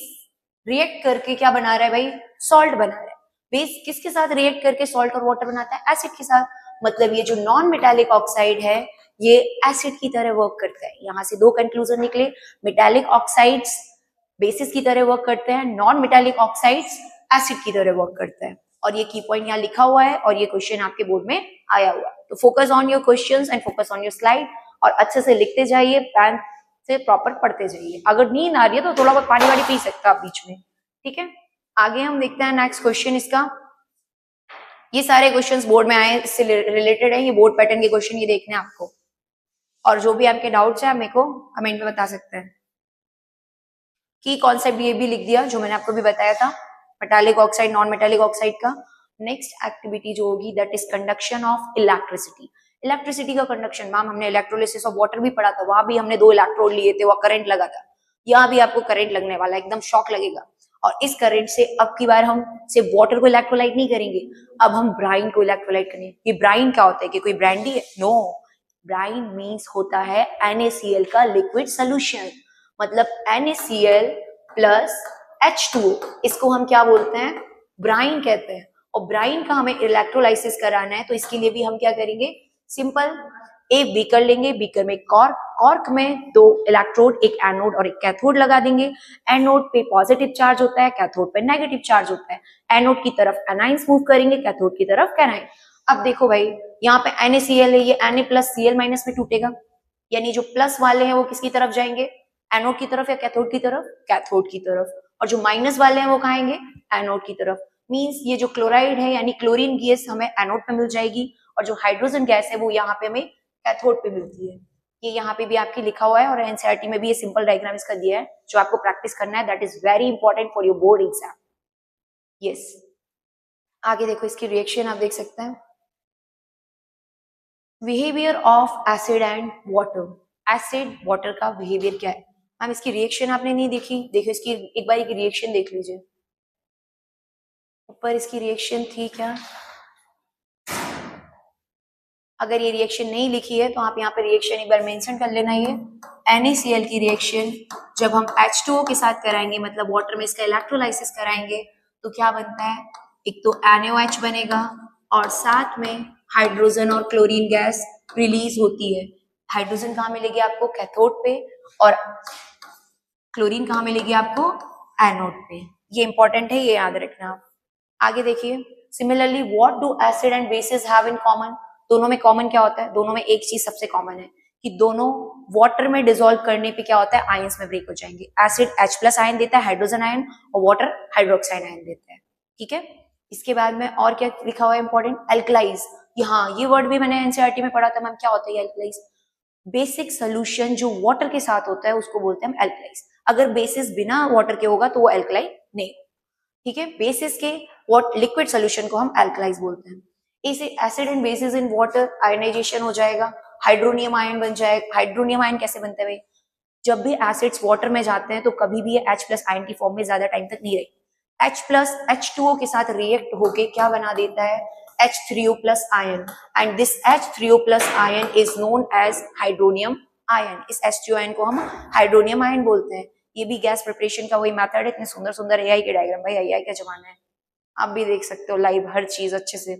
रिएक्ट करके क्या बना रहा है भाई, सॉल्ट बना रहा है। बेस किसके साथ रिएक्ट करके सॉल्ट और वाटर बनाता है, एसिड के साथ। मतलब ये जो नॉन मेटालिक ऑक्साइड है ये एसिड की तरह वर्क करता है। यहाँ से 2 कंक्लूजन निकले, मेटालिक ऑक्साइड्स बेसिस की तरह वर्क करते हैं, नॉन मेटालिक ऑक्साइड्स एसिड की तरह वर्क करते हैं। और ये की पॉइंट यहाँ लिखा हुआ है और ये क्वेश्चन आपके बोर्ड में आया हुआ है। तो focus on your questions and focus on your slide, और अच्छे से लिखते जाइए, पेन से प्रॉपर पढ़ते जाइए। अगर नींद आ रही है तो थोड़ा बहुत पानी वानी पी सकते हो आप बीच में। ठीक है, आगे हम देखते हैं नेक्स्ट क्वेश्चन इसका। ये सारे क्वेश्चंस बोर्ड में आए, इससे रिलेटेड है, ये बोर्ड पैटर्न के क्वेश्चन ये देखने हैं आपको। और जो भी आपके डाउट्स है आप मेरे को कमेंट में बता सकते हैं। की कॉन्सेप्ट ये भी लिख दिया जो मैंने आपको भी बताया था, metallic oxide non metallic oxide का। नेक्स्ट एक्टिविटी जो होगी that is conduction of electricity. Electricity का कंडक्शन, मैम हमने इलेक्ट्रोलिसिस ऑफ वाटर भी पढ़ा था, वहां भी हमने 2 इलेक्ट्रोड लिए थे, वहां करंट लगा था। यहाँ भी आपको करंट लगने वाला है, एकदम शॉक लगेगा। और इस करंट से अब की बार हम सिर्फ वाटर को इलेक्ट्रोलाइट नहीं करेंगे, अब हम ब्राइन को इलेक्ट्रोलाइट करेंगे। ये ब्राइन क्या होता है, कि कोई ब्रांडी है? नो, ब्राइन मीन्स होता है NaCl का लिक्विड सोल्यूशन। मतलब NaCl प्लस H2O, इसको हम क्या बोलते हैं, ब्राइन कहते हैं। और ब्राइन का हमें इलेक्ट्रोलाइसिस कराना है तो इसके लिए भी हम क्या करेंगे, सिंपल एक बीकर लेंगे, बीकर में कॉर्क, कॉर्क में 2 इलेक्ट्रोड, एक एनोड और एक कैथोड लगा देंगे। एनोड पे पॉजिटिव चार्ज होता है, कैथोड पे नेगेटिव चार्ज होता है। एनोड की तरफ एनाइंस मूव करेंगे, कैथोड की तरफ कैनाइन। अब देखो भाई यहाँ पे NaCl है, ये Na प्लस Cl माइनस में टूटेगा, यानी जो प्लस वाले हैं वो किसकी तरफ जाएंगे, एनोड की तरफ या कैथोड की तरफ, कैथोड की तरफ। और जो माइनस वाले हैं वो कहाँ आएंगे, एनोड की तरफ। मींस ये जो क्लोराइड है यानी क्लोरीन गैस हमें एनोड पे मिल जाएगी, और जो हाइड्रोजन गैस है वो यहाँ पे हमें कैथोड पे मिलती है। ये यहाँ पे भी आपकी लिखा हुआ है और एनसीईआरटी में भी ये सिंपल डायग्राम इसका दिया है जो आपको प्रैक्टिस करना है, that is very important for your board exam. Yes, आगे देखो इसकी रिएक्शन आप देख सकते हैं। Behaviour of acid and water, acid water का बिहेवियर क्या है। मैम इसकी रिएक्शन आपने नहीं देखी, देखो इसकी एक बार की रिएक्शन देख लीजिए, ऊपर इसकी रिएक्शन थी क्या, अगर ये रिएक्शन नहीं लिखी है तो आप यहाँ पे रिएक्शन एक बार मेंशन कर लेना। ये NaCl की रिएक्शन जब हम H2O के साथ कराएंगे, मतलब वाटर में इसका इलेक्ट्रोलाइसिस कराएंगे, तो क्या बनता है, एक तो NaOH बनेगा और साथ में हाइड्रोजन और क्लोरीन गैस रिलीज होती है। हाइड्रोजन कहाँ मिलेगी आपको, कैथोड पे, और क्लोरीन कहाँ मिलेगी आपको, एनोड पे। ये इंपॉर्टेंट है, ये याद रखना आप। आगे देखिए, similarly what do acid and basis have in common. दोनों में कॉमन क्या होता है, दोनों में एक चीज सबसे कॉमन है कि दोनों वाटर में डिसॉल्व करने पे क्या होता है, आयंस में ब्रेक हो जाएंगे। एसिड H+ आयन देता है, हाइड्रोजन आयन, और वाटर हाइड्रोक्साइड आयन देता है। ठीक है, इसके बाद में और क्या लिखा हुआ है इंपॉर्टेंट, एल्कलाइज। हाँ, ये वर्ड भी मैंने एनसीईआरटी में पढ़ा था मैम, क्या होता है एल्कलाइज। बेसिक सोल्यूशन जो वाटर के साथ होता है उसको बोलते हैं हम एल्कलाइज। अगर बेसिस बिना वाटर के होगा तो वो एल्कलाइन नहीं। ठीक है, बेसिस के वॉट लिक्विड सोल्यूशन को हम एल्कलाइज बोलते हैं। इसे acid and bases in water ionisation हो जाएगा, हाइड्रोनियम आयन बन जाएगा। हाइड्रोनियम आयन कैसे बनते हैं भाई, जब भी एसिड्स वाटर में जाते हैं तो कभी भी ये H+ आयन की फॉर्म में ज्यादा टाइम तक नहीं रहेगी। H+ H2O के साथ रिएक्ट होके क्या बना देता है, H3O+ ion, and this H3O+ ion is known as hydronium ion. इस H3O आयन को हम हाइड्रोनियम आयन बोलते हैं। ये भी गैस प्रिपरेशन का वही मेथड है। इतने सुंदर सुंदर AI के डायग्राम, भाई AI का जमाना है, आप भी देख सकते हो लाइव हर चीज अच्छे से।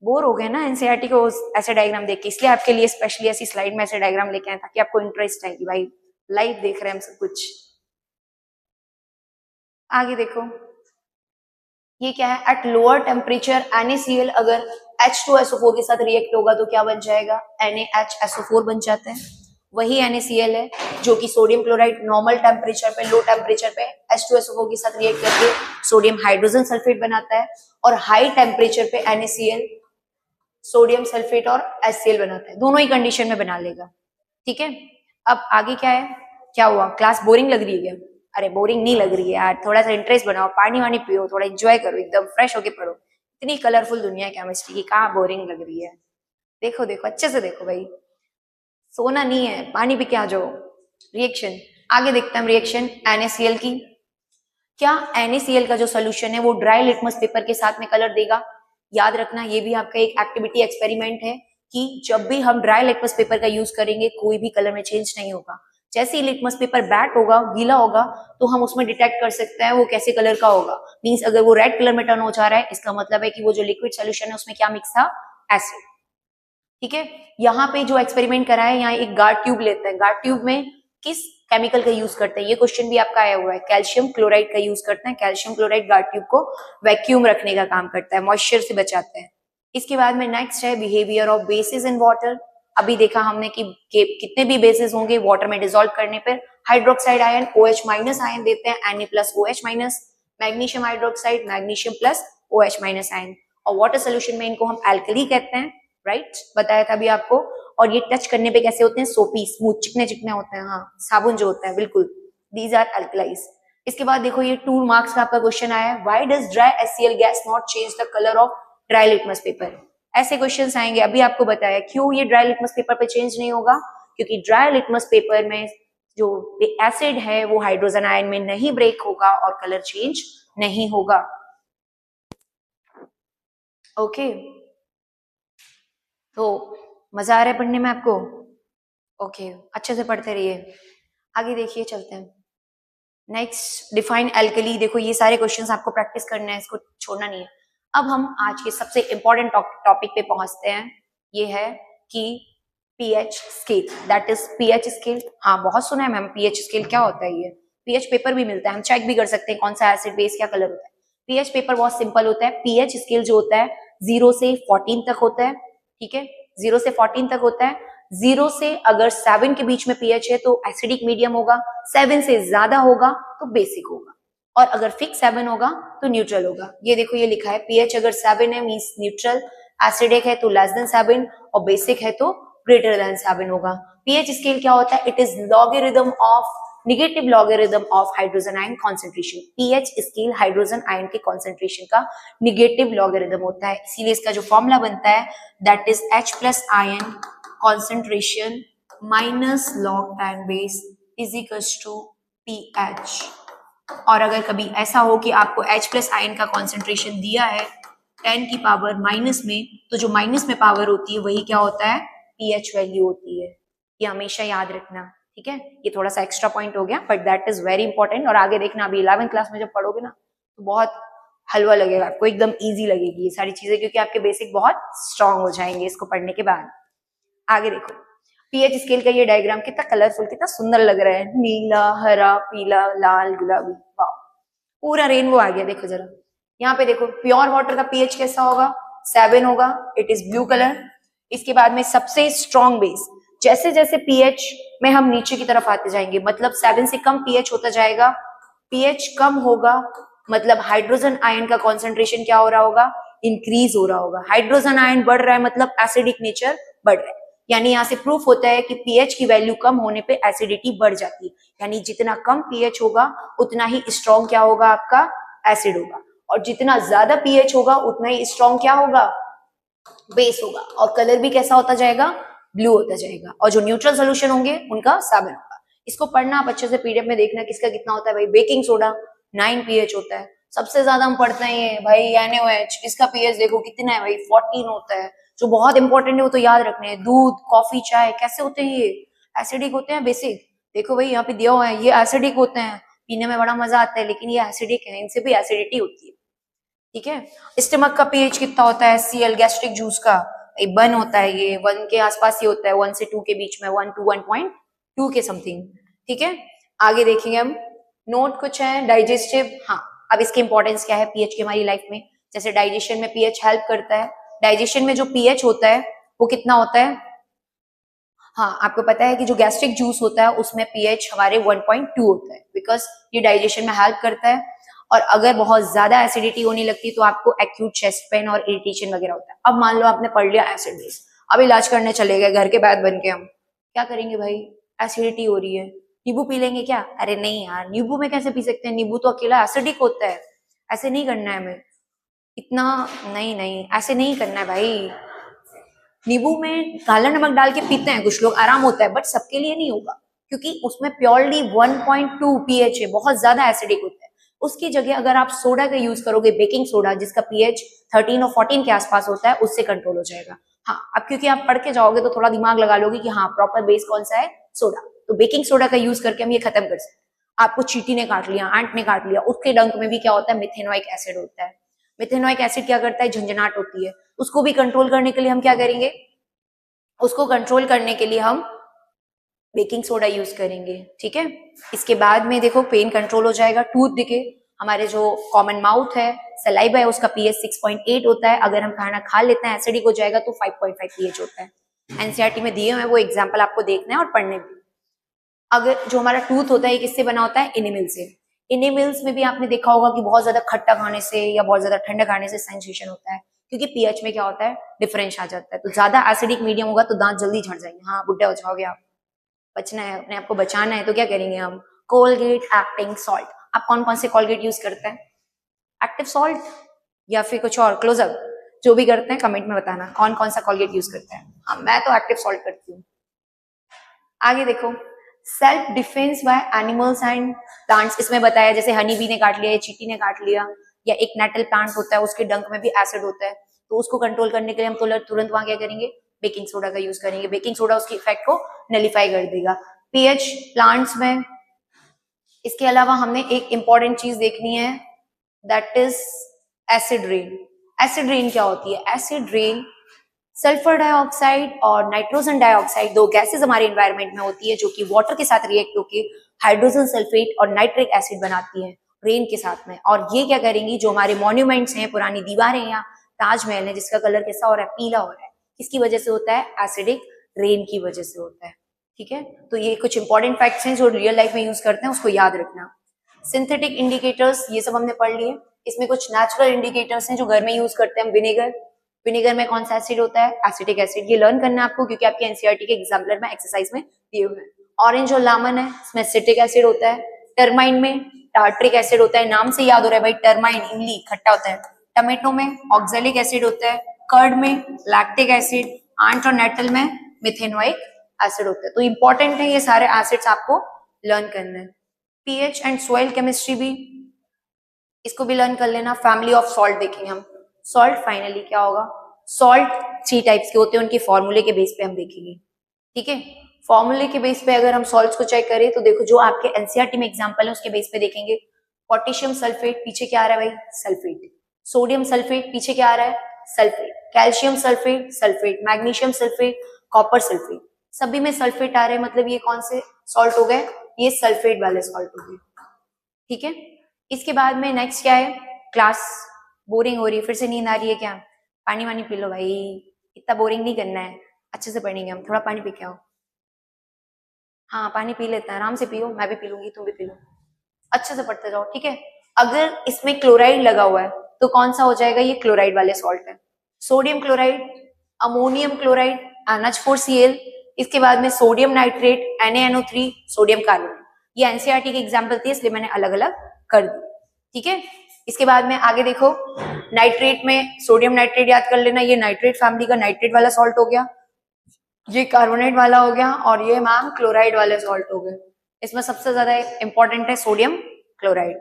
बोर हो गए ना एनसीईआरटी को ऐसे डायग्राम देख के, इसलिए आपके लिए स्पेशली ऐसी स्लाइड में ऐसे डायग्राम लेके आए ताकि आपको इंटरेस्ट आए कि भाई लाइव देख रहे हैं हम सब कुछ। आगे देखो, ये क्या है, एट लोअर टेम्परेचर NaCl अगर H2SO4 के साथ रिएक्ट होगा तो क्या बन जाएगा, NaHSO4 बन जाता है। वही NaCl है जो कि सोडियम क्लोराइड नॉर्मल टेम्परेचर पे, लो टेम्परेचर पे H2SO4 के साथ रिएक्ट करके सोडियम हाइड्रोजन सल्फेट बनाता है, और हाई टेम्परेचर पे NaCl सोडियम सल्फेट और HCl बनाता है। दोनों ही कंडीशन में बना लेगा। ठीक है, अब आगे क्या है, क्या हुआ, क्लास बोरिंग लग रही है क्या? अरे बोरिंग नहीं लग रही है यार, थोड़ा सा इंटरेस्ट बनाओ, पानी वानी पियो, थोड़ा एंजॉय करो, एकदम फ्रेश होके पढ़ो। इतनी कलरफुल दुनिया है केमिस्ट्री की, कहाँ बोरिंग लग रही है। देखो देखो अच्छे से देखो भाई, सोना नहीं है, पानी पी के आ जाओ। रिएक्शन आगे देखते हैं हम, रिएक्शन NaCl की। क्या NaCl का जो सोल्यूशन है वो ड्राई लिटमस पेपर के साथ में कलर देगा? याद रखना, ये भी आपका एक एक्टिविटी एक्सपेरिमेंट है कि जब भी हम ड्राई लिटमस पेपर का यूज करेंगे कोई भी कलर में चेंज नहीं होगा। जैसे ही लिटमस पेपर बैट होगा, गीला होगा, तो हम उसमें डिटेक्ट कर सकते हैं वो कैसे कलर का होगा। मींस अगर वो रेड कलर में टर्न हो जा रहा है, इसका मतलब है कि वो जो लिक्विड सोल्यूशन है उसमें क्या मिक्स था, एसिड। ठीक है, यहाँ पे जो एक्सपेरिमेंट करा है, यहाँ एक गार्ड ट्यूब लेते हैं। गार्ड ट्यूब में किस केमिकल का यूज करते हैं, ये क्वेश्चन भी आपका आया हुआ है, कैल्शियम क्लोराइड का यूज करते हैं। कैल्शियम क्लोराइड गार्ड ट्यूब को वैक्यूम रखने का काम करता है, मॉइस्चर से बचाते हैं। इसके बाद में नेक्स्ट है behaviour of basis in water. अभी देखा हमने कि कितने भी बेसिस होंगे वाटर में डिसॉल्व करने पर हाइड्रोक्साइड आयन OH- आयन देते हैं, Na+OH-, magnesium hydroxide magnesium plus OH- ion, और वाटर सोल्यूशन में इनको हम एल्कली कहते हैं। राइट, बताया था अभी आपको। और ये टच करने पे कैसे होते हैं, सोपी, स्मूथ, चिकने चिकने होते हैं, हाँ साबुन जो होता है, बिल्कुल। These are alkalis. इसके बाद देखो, ये 2 मार्क्स का आपका क्वेश्चन आया है, why does dry HCl gas not change the colour of dry litmus paper. ऐसे क्वेश्चंस आएंगे, अभी आपको बताया क्यों ये ड्राई लिटमस पेपर पे चेंज नहीं होगा, क्योंकि ड्राई लिटमस पेपर में जो एसिड है वो हाइड्रोजन आयन में नहीं ब्रेक होगा और कलर चेंज नहीं होगा। ओके, तो मजा आ रहा है पढ़ने में आपको? ओके, अच्छे से पढ़ते रहिए। आगे देखिए, चलते हैं नेक्स्ट, डिफाइन एल्कली। देखो ये सारे क्वेश्चंस आपको प्रैक्टिस करने हैं, इसको छोड़ना नहीं है। अब हम आज के सबसे इंपॉर्टेंट टॉपिक पे पहुंचते हैं, ये है कि pH scale, that is pH scale. हाँ बहुत सुना है मैम, पीएच स्केल क्या होता है ये? पीएच पेपर भी मिलता है, हम चेक भी कर सकते हैं कौन सा एसिड बेस क्या कलर होता है। पीएच पेपर बहुत सिंपल होता है। पीएच स्केल जो होता है 0 से 14 तक होता है। ठीक है, 0 से 14 तक होता है। 0 से अगर 7 के बीच में पीएच है तो एसिडिक मीडियम होगा, 7 से ज्यादा होगा तो बेसिक होगा, और अगर फिक्स 7 होगा तो न्यूट्रल होगा। ये देखो ये लिखा है, पीएच अगर 7 है मींस न्यूट्रल, एसिडिक है तो लेस देन 7, और बेसिक है तो ग्रेटर देन 7 होगा। पीएच स्केल क्या होता है? It is logarithm of, negative logarithm of hydrogen ion concentration. PH scale hydrogen ion के कॉन्सेंट्रेशन का निगेटिव लॉगरिथम होता है, इसीलिए इसका जो फॉर्मूला बनता है that is H+ ion concentration minus log time base is equals to pH. और अगर कभी ऐसा हो कि आपको H+ आयन का कॉन्सेंट्रेशन दिया है 10 की पावर माइनस में, तो जो माइनस में पावर होती है वही क्या होता है, पीएच वैल्यू होती है। ये हमेशा याद रखना, ठीक है। ये थोड़ा सा एक्स्ट्रा पॉइंट हो गया, but that is very important. और आगे देखना, अभी 11th क्लास में जब पढ़ोगे ना तो बहुत हलवा लगेगा आपको, एकदम इजी लगेगी ये सारी चीजें, क्योंकि आपके बेसिक बहुत स्ट्रांग हो जाएंगे इसको पढ़ने के बाद। आगे देखो, पीएच स्केल का ये डायग्राम कितना कलरफुल, कितना सुंदर लग रहा है, नीला, हरा, पीला, लाल, गुलाबी, वाह, पूरा रेनबो आ गया। देखो जरा यहाँ पे देखो, प्योर वाटर का पीएच कैसा होगा, 7 होगा, इट इज ब्लू कलर। इसके बाद में सबसे स्ट्रॉन्ग बेस, जैसे जैसे पीएच में हम नीचे की तरफ आते जाएंगे, मतलब 7 से कम पीएच होता जाएगा, पीएच कम होगा, मतलब हाइड्रोजन आयन का कॉन्सेंट्रेशन क्या हो रहा होगा, इंक्रीज हो रहा होगा। हाइड्रोजन आयन बढ़ रहा है मतलब एसिडिक नेचर बढ़ रहा है, यानी यहाँ से प्रूफ होता है कि पीएच की वैल्यू कम होने पे एसिडिटी बढ़ जाती है। यानी जितना कम पीएच होगा उतना ही स्ट्रॉन्ग क्या होगा, आपका एसिड होगा, और जितना ज्यादा पीएच होगा उतना ही स्ट्रॉन्ग क्या होगा, बेस होगा। और कलर भी कैसा होता जाएगा, ब्लू होता जाएगा। और जो न्यूट्रल सोल्यूशन होंगे उनका 7 होगा। इसको पढ़ना आप अच्छे से, पीडीएफ में देखना किसका कितना होता है भाई। बेकिंग सोडा 9 पीएच होता है, सबसे ज्यादा हम पढ़ते हैं ये भाई NaOH, इसका पीएच देखो कितना है भाई, 14 होता है। जो बहुत इंपॉर्टेंट है वो तो याद रखने हैं, दूध, कॉफी, चाय कैसे होते हैं, ये एसिडिक होते हैं बेसिक। देखो भाई यहाँ पे दिया हुआ है, ये एसिडिक होते हैं, पीने में बड़ा मजा आता है, लेकिन ये एसिडिक है, इनसे भी एसिडिटी होती है, ठीक है। स्टमक का पीएच कितना होता है, HCl, गैस्ट्रिक जूस का 1 होता है, ये 1 के आसपास ही होता है, 1 से 2 के बीच में, 1 to 1.2 के समथिंग, ठीक है। आगे देखेंगे हम, नोट कुछ है डाइजेस्टिव। हाँ, अब इसके इंपॉर्टेंस क्या है पीएच की हमारी लाइफ में। जैसे डाइजेशन में पीएच हेल्प करता है, डाइजेशन में जो पीएच होता है वो कितना होता है, हाँ आपको पता है कि जो गैस्ट्रिक जूस होता है उसमें पीएच हमारे 1.2 होता है, बिकॉज ये डाइजेशन में हेल्प करता है। और अगर बहुत ज्यादा एसिडिटी होने लगती है तो आपको एक्यूट चेस्ट पेन और इरिटेशन वगैरह होता है। अब मान लो आपने पढ़ लिया एसिड बेस, अब इलाज करने चले गए घर के बैद बन के, हम क्या करेंगे भाई, एसिडिटी हो रही है, नींबू पी लेंगे क्या, अरे नहीं यार, नींबू में कैसे पी सकते हैं, नींबू तो अकेला एसिडिक होता है, ऐसे नहीं करना है हमें, इतना नहीं नहीं ऐसे नहीं करना है भाई। नींबू में काला नमक डाल के पीते हैं कुछ लोग, आराम होता है, बट सबके लिए नहीं होगा, क्योंकि उसमें प्योरली 1.2 पीएच है, बहुत ज्यादा एसिडिक होता है। उसकी जगह अगर आप सोडा का यूज करोगे, बेकिंग सोडा, जिसका पीएच 13 और 14 के आसपास होता है, उससे कंट्रोल हो जाएगा। हाँ, अब क्योंकि आप पढ़ के जाओगे तो थोड़ा दिमाग लगा लोगे कि हाँ प्रॉपर बेस कौन सा है, सोडा, तो बेकिंग सोडा का यूज करके हम ये खत्म कर सकते हैं। आपको चींटी ने काट लिया, एंट ने काट लिया, उसके डंक में भी क्या होता है, मिथेनोइक एसिड होता है। मिथेनोइक एसिड क्या करता है, झंझनाट होती है, उसको भी कंट्रोल करने के लिए हम क्या करेंगे, उसको कंट्रोल करने के लिए हम बेकिंग सोडा यूज करेंगे, ठीक है। इसके बाद में देखो पेन कंट्रोल हो जाएगा, टूथ दिखे, हमारे जो कॉमन माउथ है, सलाइवा है, उसका पीएच 6.8 होता है, अगर हम खाना खा लेते हैं एसिडिक हो जाएगा तो 5.5 पीएच होता है। एनसीईआरटी में दिए हुए हैं वो एग्जाम्पल, आपको देखना है और पढ़ने भी। अगर जो हमारा टूथ होता है ये किससे बना होता है, इनेमिल से। इनेमिल्स में भी आपने देखा होगा कि बहुत ज्यादा खट्टा खाने से या बहुत ज्यादा ठंडा खाने से सेंसेशन होता है, क्योंकि पीएच में क्या होता है, डिफरेंस आ जाता है। तो ज्यादा एसिडिक मीडियम होगा तो दांत जल्दी झड़ जाएंगे, हाँ बुढ़े हो जाओगे आप, बचना है अपने आपको, बचाना है, तो क्या करेंगे हम, कोलगेट एक्टिंग सॉल्ट। आप कौन कौन से कोलगेट यूज करते हैं, एक्टिव सॉल्ट या फिर कुछ और, क्लोजअप, जो भी करते हैं कमेंट में बताना कौन कौन सा कोलगेट यूज करते हैं। हाँ मैं तो एक्टिव सॉल्ट करती हूँ। आगे देखो, self defence by animals and plants, इसमें बताया जैसे हनी बी ने काट लिया या चींटी ने काट लिया, या एक नेटल प्लांट होता है उसके डंक में भी एसिड होता है, तो उसको कंट्रोल करने के लिए हम तुरंत वहां क्या करेंगे, बेकिंग सोडा का यूज करेंगे। बेकिंग सोडा उसकी इफेक्ट को नलीफाई कर देगा पीएच प्लांट्स में। इसके अलावा हमने एक इंपॉर्टेंट चीज देखनी है, that is acid rain. Acid rain क्या होती है, एसिड रेन सल्फर डाइऑक्साइड और नाइट्रोजन डाइऑक्साइड, दो गैसेस हमारे एनवायरनमेंट में होती है जो कि वाटर के साथ रिएक्ट होकर हाइड्रोजन सल्फेट और नाइट्रिक एसिड बनाती है रेन के साथ में। और ये क्या करेंगी, जो हमारे मॉन्यूमेंट्स हैं, पुरानी दीवारें या ताजमहल है जिसका कलर कैसा हो रहा है, पीला हो रहा है, किसकी वजह से होता है, एसिडिक रेन की वजह से होता है, ठीक है। तो ये कुछ इंपॉर्टेंट फैक्ट्स हैं जो रियल लाइफ में यूज करते हैं, उसको याद रखना। सिंथेटिक इंडिकेटर्स ये सब हमने पढ़ लिए। इसमें कुछ नेचुरल इंडिकेटर्स हैं जो घर में यूज करते हैं, विनेगर, विनेगर में कौन सा एसिड होता है, एसिटिक एसिड, ये लर्न करना है आपको क्योंकि आपके एनसीईआरटी के एग्जाम्पलर में एक्सरसाइज में दिए हुए हैं। ऑरेंज और लेमन है, इसमें सिट्रिक एसिड होता है। टर्माइन में टार्ट्रिक एसिड होता है, नाम से याद हो रहा है भाई, टर्माइन इमली खट्टा होता है। टमेटो में ऑक्सैलिक एसिड होता है। कर्ड में लैक्टिक एसिड, आंट और नेटल में मिथेनोइक एसिड होता है। तो इंपॉर्टेंट है ये सारे एसिड्स आपको लर्न करना है। पीएच एंड सॉइल केमिस्ट्री भी, इसको भी लर्न कर लेना। फैमिली ऑफ सॉल्ट देखेंगे हम, सॉल्ट फाइनली क्या होगा, सॉल्ट 3 टाइप्स के होते हैं, उनके फॉर्मूले के बेस पे हम देखेंगे, ठीक है। फॉर्मूले के बेस पे अगर हम सॉल्ट्स को चेक करें तो देखो जो आपके एनसीईआरटी में एग्जांपल है उसके बेस पे देखेंगे। पोटेशियम सल्फेट, पीछे क्या आ रहा है भाई, सल्फेट। सोडियम सल्फेट, पीछे क्या आ रहा है, sulphate. Calcium sulphate, sulphate. Magnesium sulphate, copper sulphate, सभी में सल्फेट आ रहे हैं, मतलब ये कौन से सॉल्ट हो गए, ये सल्फेट वाले सॉल्ट हो गए, ठीक है। इसके बाद में नेक्स्ट क्या है, क्लास बोरिंग हो रही है, फिर से नींद आ रही है क्या, पानी वानी पी लो भाई, इतना बोरिंग नहीं करना है, अच्छे से पढ़ेंगे हम, थोड़ा पानी पी के आओ। हाँ पानी पी लेते हैं, आराम से पियो, मैं भी पी लूंगी, तुम भी पी लो, अच्छे से पढ़ते जाओ, ठीक है। अगर इसमें क्लोराइड लगा हुआ है तो कौन सा हो जाएगा, ये क्लोराइड वाले सॉल्ट है। Sodium chloride, ammonium chloride, NH4Cl, इसके बाद में sodium nitrate, NaNO3, sodium carbonate. ये एनसीईआरटी की एग्जाम्पल थी इसलिए मैंने अलग अलग कर दी, ठीक है। इसके बाद में आगे देखो, नाइट्रेट में सोडियम नाइट्रेट याद कर लेना, ये नाइट्रेट फैमिली का नाइट्रेट वाला सॉल्ट हो गया, ये कार्बोनेट वाला हो गया, और ये मैम क्लोराइड वाले सॉल्ट हो गए। इसमें सबसे ज्यादा इंपॉर्टेंट है सोडियम क्लोराइड,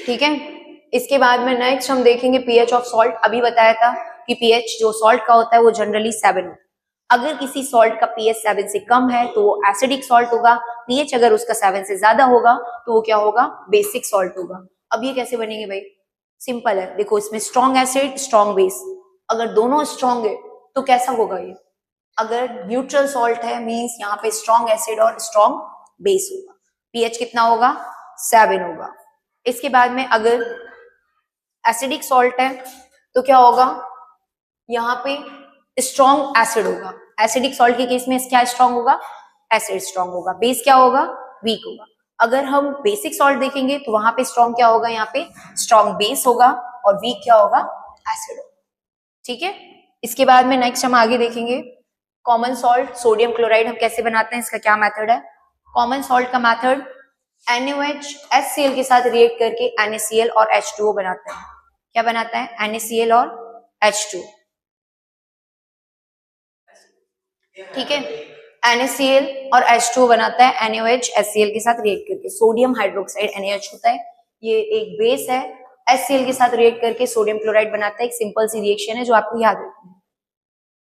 ठीक है। इसके बाद में नेक्स्ट हम देखेंगे पीएच ऑफ सॉल्ट। अभी बताया था कि पीएच जो सॉल्ट का होता है वो जनरली 7 होता है। अगर किसी सॉल्ट का पीएच 7 से कम है तो वो एसिडिक सॉल्ट होगा, पीएच अगर उसका 7 से ज्यादा होगा तो वो क्या होगा, बेसिक सॉल्ट होगा। अब ये कैसे बनेंगे भाई, सिंपल है, देखो इसमें स्ट्रॉन्ग एसिड स्ट्रॉन्ग बेस, अगर दोनों स्ट्रॉन्ग है तो कैसा होगा ये, अगर न्यूट्रल सॉल्ट है मींस यहाँ पे स्ट्रॉन्ग एसिड और स्ट्रॉन्ग बेस होगा, पीएच कितना होगा, 7 होगा। इसके बाद में अगर एसिडिक सॉल्ट है तो क्या होगा, यहाँ पे स्ट्रॉन्ग एसिड होगा, एसिडिक सॉल्ट के केस में क्या स्ट्रॉन्ग होगा, एसिड स्ट्रॉन्ग होगा, बेस क्या होगा, वीक होगा। अगर हम बेसिक सॉल्ट देखेंगे तो वहां पे स्ट्रॉन्ग क्या होगा, यहाँ पे स्ट्रॉन्ग बेस होगा और वीक क्या होगा, एसिड होगा, ठीक है। इसके बाद में नेक्स्ट हम आगे देखेंगे कॉमन सॉल्ट सोडियम क्लोराइड हम कैसे बनाते हैं, इसका क्या मेथड है। कॉमन सॉल्ट का मेथड NaOH HCl के साथ रिएक्ट करके NaCl और H2O बनाता है। क्या बनाता है, NaCl और H2, ठीक है। NaCl और H2O बनाता है NaOH HCl के साथ रिएक्ट करके, सोडियम हाइड्रोक्साइड NaOH होता है, ये एक बेस है, HCl के साथ रिएक्ट करके सोडियम क्लोराइड बनाता है। एक सिंपल सी रिएक्शन है जो आपको याद रखनी है।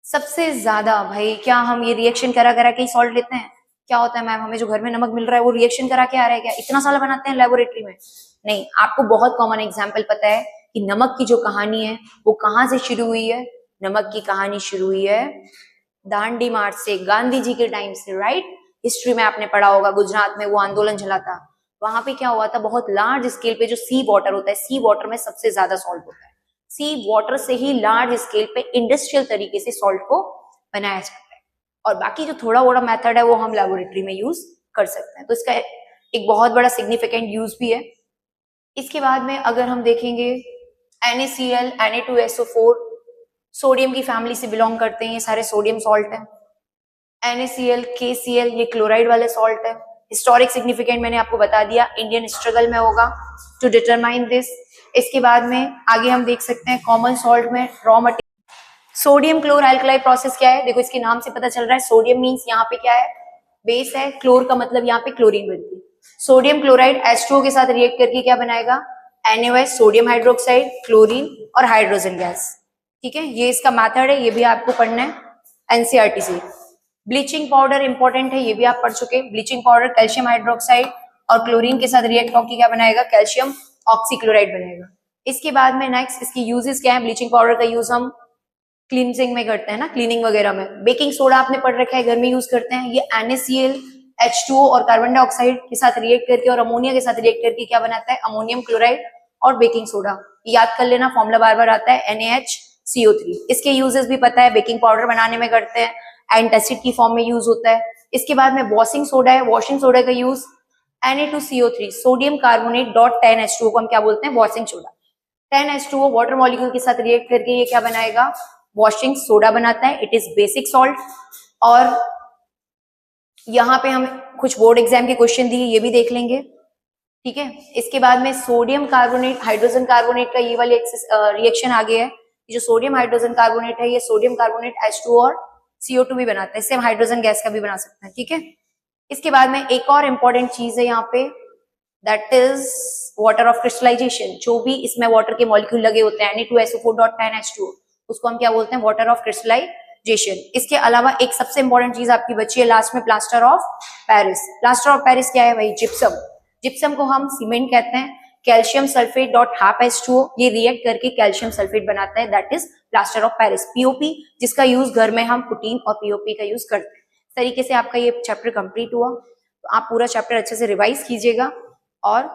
सबसे ज्यादा भाई क्या हम ये रिएक्शन करा करा के ही सॉल्ट लेते हैं, क्या होता है मैम हमें जो घर में नमक मिल रहा है वो रिएक्शन करा के आ रहा है क्या, इतना सारा बनाते हैं लेबोरेटरी में, नहीं। आपको बहुत कॉमन एग्जांपल पता है कि नमक की जो कहानी है वो कहाँ से शुरू हुई है, नमक की कहानी शुरू हुई है दांडी मार्च से, गांधी जी के टाइम से, राइट। हिस्ट्री में आपने पढ़ा होगा, गुजरात में वो आंदोलन चला था, वहां पे क्या हुआ था, बहुत लार्ज स्केल पे जो सी वाटर होता है, सी वाटर में सबसे ज्यादा सॉल्ट होता है, सी वाटर से ही लार्ज स्केल पे इंडस्ट्रियल तरीके से सॉल्ट को बनाया जाता है, और बाकी जो थोड़ा बड़ा मेथड है वो हम लेबोरेटरी में यूज कर सकते हैं, तो इसका एक बहुत बड़ा सिग्निफिकेंट यूज भी है। इसके बाद में अगर हम देखेंगे NaCl, Na2SO4 सोडियम की फैमिली से बिलोंग करते हैं, ये सारे सोडियम सॉल्ट है। NaCl, KCl ये क्लोराइड वाले सॉल्ट है। हिस्टोरिक सिग्निफिकेंट मैंने आपको बता दिया, इंडियन स्ट्रगल में होगा टू डिटरमाइन दिस। इसके बाद में आगे हम देख सकते हैं कॉमन सॉल्ट में raw material sodium chlor alkali process क्या है, देखो इसके नाम से पता चल रहा है, सोडियम मींस यहाँ पे क्या है, बेस है, क्लोर का मतलब यहाँ पे क्लोरीन बनती है, सोडियम क्लोराइड H2O के साथ रिएक्ट करके क्या बनाएगा, NaOH सोडियम हाइड्रोक्साइड, क्लोरीन और हाइड्रोजन गैस, ठीक है। ये इसका मेथड है, ये भी आपको पढ़ना है एनसीईआरटी से। ब्लीचिंग पाउडर इंपॉर्टेंट है, ये भी आप पढ़ चुके, ब्लीचिंग पाउडर कैल्शियम हाइड्रोक्साइड और क्लोरीन के साथ रिएक्ट होकर क्या बनाएगा, कैल्शियम ऑक्सीक्लोराइड बनेगा। इसके बाद में नेक्स्ट इसकी यूजेस क्या है, ब्लीचिंग पाउडर का यूज हम क्लींजिंग में करते हैं ना, क्लीनिंग वगैरह में। बेकिंग सोडा आपने पढ़ रखा है, घर में यूज करते हैं, ये NaCl H2O और कार्बन डाइऑक्साइड के साथ रिएक्ट करके और अमोनिया के साथ रिएक्ट करके क्या बनाता है, अमोनियम क्लोराइड और बेकिंग सोडा। याद कर लेना, फॉर्मूला बार बार आता है NaHCO3। इसके यूजेस भी पता है, बेकिंग पाउडर बनाने में करते हैं, एंटासिड की फॉर्म में यूज होता है। इसके बाद में वॉशिंग सोडा है, वॉशिंग सोडा का use Na2CO3 sodium carbonate dot 10H2O को हम क्या बोलते हैं, washing soda. 10H2O water molecule के साथ रिएक्ट करके ये क्या बनाएगा, वॉशिंग सोडा बनाता है, इट इज बेसिक सॉल्ट। और यहाँ पे हम कुछ बोर्ड एग्जाम के क्वेश्चन दिए, ये भी देख लेंगे, ठीक है। इसके बाद में सोडियम कार्बोनेट हाइड्रोजन कार्बोनेट का ये वाली रिएक्शन आ गया है, जो सोडियम हाइड्रोजन कार्बोनेट है, ये सोडियम कार्बोनेट H2 और CO2 भी बनाता है, इससे हम हाइड्रोजन गैस का भी बना सकते हैं, ठीक है। इसके बाद में एक और इंपॉर्टेंट चीज है यहाँ पे, that is water of crystallisation. जो भी इसमें वाटर के मॉलिक्यूल लगे होते हैं Na2SO4.10H2O, उसको हम क्या बोलते हैं, वाटर ऑफ क्रिस्टलाइजेशन। इसके अलावा एक सबसे इंपॉर्टेंट चीज आपकी बची है लास्ट में, plaster of Paris. Plaster of Paris क्या है भाई, जिप्सम। जिप्सम को हम सीमेंट कहते हैं। Calcium sulphate dot half H2O, ये रिएक्ट करके कैल्शियम सल्फेट बनाता है, that is plaster of Paris. POP, जिसका यूज घर में हम पुटीन और पीओपी का यूज करते हैं। इस तरीके से आपका ये चैप्टर कंप्लीट हुआ। तो आप पूरा चैप्टर अच्छे से रिवाइज कीजिएगा और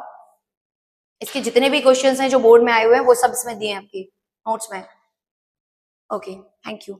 इसके जितने भी क्वेश्चंस हैं जो बोर्ड में आए हुए हैं वो सब इसमें दिए हैं आपके नोट्स में। Okay, thank you.